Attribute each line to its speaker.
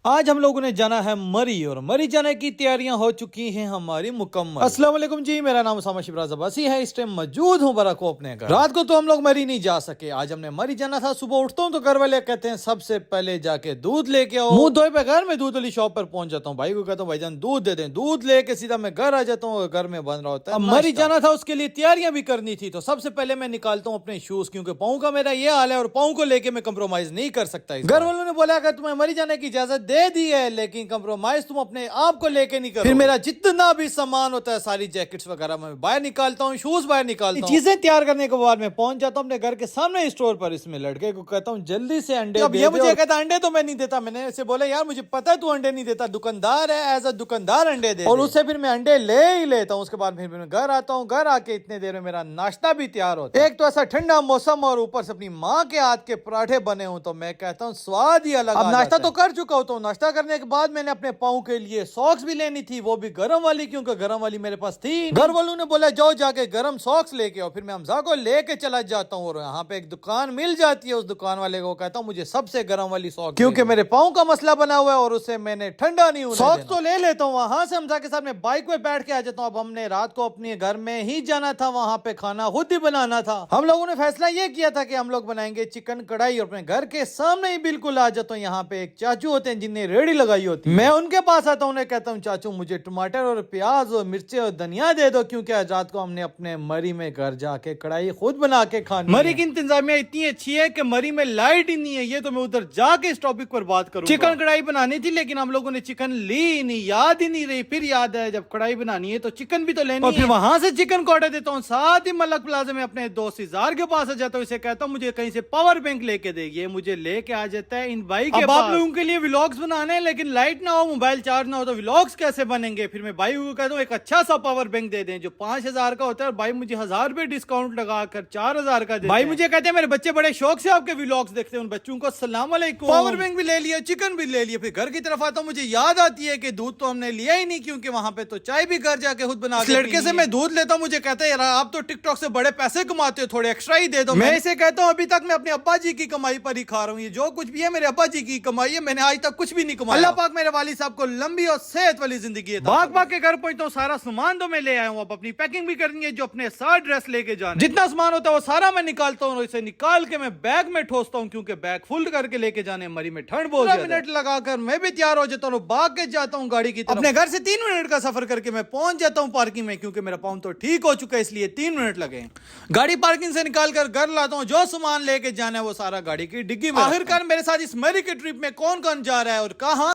Speaker 1: آج ہم لوگوں نے جانا ہے مری اور مری جانے کی تیاریاں ہو چکی ہیں ہماری مکمل۔ السلام علیکم جی، میرا نام اسامہ شبراز عباسی ہے، اس ٹائم موجود ہوں براکو اپنے گھر۔ رات کو تو ہم لوگ مری نہیں جا سکے، آج ہم نے مری جانا تھا۔ صبح اٹھتا ہوں تو گھر والے کہتے ہیں سب سے پہلے جا کے دودھ لے کے آؤ۔ منہ دھوئے بغیر میں دودھ والی شاپ پر پہنچ جاتا ہوں، بھائی کو کہتا ہوں بھائی جان دودھ دے دیں، دودھ لے کے سیدھا میں گھر آ جاتا ہوں اور گھر میں بن رہا ہوتا ہے۔ مری جانا تھا، اس کے لیے تیاریاں بھی کرنی تھی، تو سب سے پہلے میں نکالتا ہوں اپنے شوز، کیونکہ پاؤں کا میرا یہ حال ہے اور پاؤں کو لے کے میں کمپرومائز نہیں کر سکتا۔ گھر والوں نے بولا کہ تمہیں مری جانے کی اجازت دے دی ہے، لیکن کمپرومائز تم اپنے آپ کو لے کے نہیں کرو۔ پھر میرا جتنا بھی سامان ہوتا ہے، ساری جیکٹس وغیرہ میں باہر نکالتا ہوں، شوز باہر نکالتا ہوں، چیزیں تیار کرنے کے بعد میں پہنچ جاتا ہوں اپنے گھر کے سامنے اسٹور پر۔ اس میں لڑکے کو کہتا ہوں جلدی سے انڈے دے دے۔ یہ مجھے کہتا انڈے تو میں نہیں دیتا، میں نے اسے بولا یار مجھے پتا ہے تو انڈے نہیں دیتا، دکاندار ہے، ایز اے دکاندار انڈے دے، اور اس سے پھر میں انڈے لے ہی لیتا ہوں۔ اس کے بعد پھر میں گھر آتا ہوں، گھر آ کے اتنے دیر میں میرا ناشتہ بھی تیار ہوتا ہے۔ ایک تو ایسا ٹھنڈا موسم اور اوپر سے اپنی ماں کے ہاتھ کے پراٹھے بنے ہوں، تو میں کہتا ہوں سواد ہی الگ۔ اب ناشتہ تو کر چکا ہوتا ہوں، ناشتہ کرنے کے بعد میں نے اپنے پاؤں کے لیے ساکس بھی لینی تھی، وہ بھی گرم والی، کیونکہ گرم والی میرے پاس تھی۔ گھر والوں نے بولا جاؤ جا کے گرم ساکس لے کے آؤ، پھر میں حمزہ کو لے کے چلا جاتا ہوں، اور یہاں پہ ایک دکان مل جاتی ہے، اس دکان والے کو کہتا ہوں مجھے سب سے گرم والی ساکس، کیونکہ میرے پاؤں کا مسئلہ بنا ہوا ہے اور اسے میں نے ٹھنڈا نہیں ہونے دینا۔ ساکس تو لے لیتا ہوں، وہاں سے حمزہ کے ساتھ میں بائک پہ بیٹھ کے آ جاتا ہوں۔ اب ہم نے رات کو اپنے گھر میں ہی جانا تھا، وہاں پہ کھانا خود ہی بنانا تھا۔ ہم لوگوں نے فیصلہ یہ کیا تھا کہ ہم لوگ بنائیں گے چکن کڑھائی، اور اپنے گھر کے سامنے ہی بالکل آ جاتا ہوں۔ یہاں پہ ایک چاچو ہوتے ہیں جن نے ریڑھی لگائی ہوتی ہے، میں ان کے پاس آتا ہوں، انہیں کہتا ہوں چاچو مجھے ٹماٹر اور پیاز اور مرچیں اور دھنیا دے دو، کیونکہ آج رات کو ہم نے اپنے مری میں گھر جا کے کڑھائی خود بنا کے کھانی ہے۔ مری کی انتظامیہ اتنی اچھی ہے کہ مری میں لائٹ ہی نہیں ہے، یہ تو میں ادھر جا کے اس ٹاپک پر بات کروں گا۔ چکن کڑھائی بنانی تھی لیکن ہم لوگوں نے چکن لی نہیں، یاد ہی نہیں رہی، پھر یاد ہے جب کڑھائی بنانی ہے تو چکن بھی تو لینی ہے، اور پھر وہاں سے چکن کو آرڈر دیتا ہوں، ساتھ ہی ملک پلازا میں اپنے دوست اظہار کے پاس آ جاتا ہوں، اسے کہتا ہوں مجھے کہیں سے پاور بینک لے کے دے، یہ مجھے لے کے آ جاتا ہے ان بھائی کے پاس۔ آپ لوگوں کے لیے ولاگز بنانے ہیں لیکن لائٹ نہ ہو، موبائل چارج نہ ہو تو ولاگز کیسے بنیں گے؟ پھر میں بھائی کو کہتا ہوں ایک اچھا سا پاور بینک دے دیں جو 5000 کا ہوتا ہے، اور بھائی مجھے 1000 روپے ڈسکاؤنٹ لگا کر 4000 کا دے۔ بھائی مجھے کہتے ہیں میرے بچے بڑے شوق سے آپ کے ولاگز دیکھتے ہیں، ان بچوں کو السلام علیکم۔ پاور بینک بھی لے لیا، چکن بھی لے لیا، پھر گھر کی طرف آتا ہوں، مجھے یاد آتی ہے کہ دودھ تو ہم نے لیا ہی نہیں، کیونکہ وہاں پہ تو چائے بھی گھر جا کے خود بنا کے لڑکے سے میں دودھ لیتا ہوں، مجھے کہتا ہے یار آپ تو ٹک ٹاک سے بڑے پیسے کماتے ہو، تھوڑے ایکسٹرا ہی دے دو۔ میں اسے کہتا ہوں ابھی تک میں اپنے ابا جی کی کمائی پر ہی کھا رہا ہوں، یہ جو کچھ بھی ہے میرے ابا جی کی کمائی ہے، میں نے آج تک کچھ بھی نہیں کمایا۔ اللہ پاک میرے والد صاحب کو لمبی اور صحت والی زندگی عطا فرمائے۔ باغ کے گھر پہنچتا ہوں، سارا سامان تو میں لے آیا ہوں، اب اپنی پیکنگ بھی کرنی ہے، جو اپنے ساتھ ڈریس لے کے جانا ہے، جتنا سامان ہوتا ہے وہ سارا میں نکالتا ہوں، اور اسے نکال کے میں بیگ میں ٹھوستا ہوں، کیونکہ بیگ فل کر کے لے کے جانے مری میں ٹھنڈ بہت زیادہ ہے۔ منٹ لگا کر میں بھی تیار ہو جاتا ہوں، باغ کے جاتا ہوں گاڑی کی طرف۔ اپنے گھر سے 3 منٹ کا سفر کر کے میں پہنچ جاتا ہوں پارکنگ میں، کیونکہ میرا پاؤں تو ٹھیک ہو چکا ہے، اس لیے 3 منٹ لگے۔ گاڑی پارکنگ سے نکال کر گھر لاتا ہوں، جو سامان لے کے جانا ہے وہ سارا گاڑی کی ڈگی میں۔ آخر کار میرے ساتھ اس مری کے ٹرپ میں کون کون جا رہا ہے اور کہاں